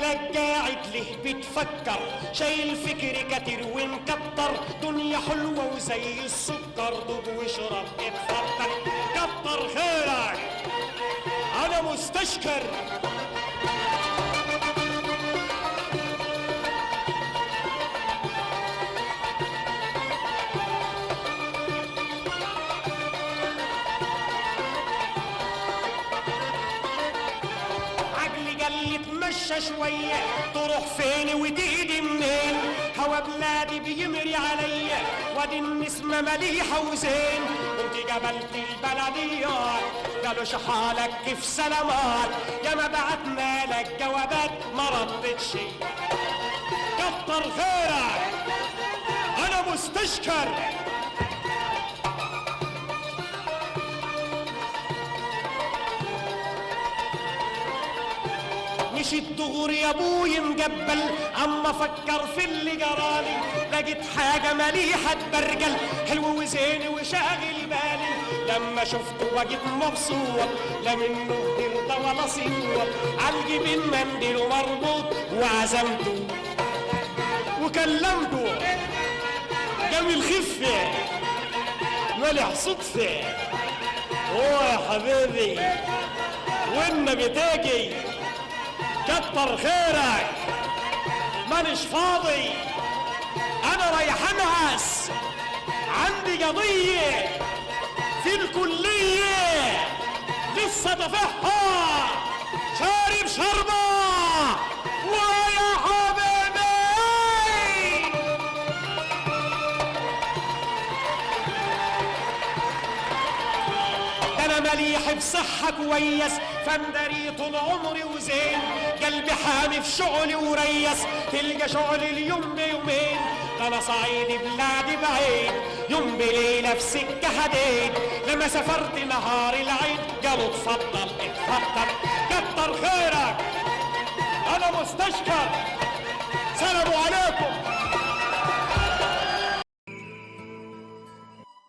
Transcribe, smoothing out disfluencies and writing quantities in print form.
مالك قاعد ليه بتفكر؟ شايل فكر كتير ومكتر، دنيا حلوة وزي السكر، دوب واشرب اتفضل كتر خيرك، أنا مستشكر. اتمشى شوية، تروح فين وتيجي منين؟ هوا بلادي بيمري عليا، وادي النسمة مليحة وزين. كنت قابلت البلديات قالوا شحالك كيف سلامات، يا ما بعتنا لك جوابات ما ردتش. كتر خيرك، أنا مستشكر. مشيت دغري يا ابوي مقبل، اما فكر في اللي جرالي، لقيت حاجه مليحه تبرجل، حلو وزين وشاغل بالي. لما شفته بقيت مبسوط، لا منه هرده ولا صيوط، عالجبين منديله مربوط، وعزمته وكلمته جميل خفه ملح صدفه. اوه يا حبيبي والنبي تاجي، كتر خيرك، مانيش فاضي، انا رايح انعس، عندي قضية في الكلية لسه دافعها، شارب شربة ويا حبيبي. انا مليح بصحة كويس، فندري طول عمري وزين، قلبي حامي في شغلي وريس، تلقى شغلي اليوم بيومين. انا صعيدي بلادي بعيد، يوم بليلة في سكة حديد، لما سافرت نهار العيد قالوا اتفضل اتفضل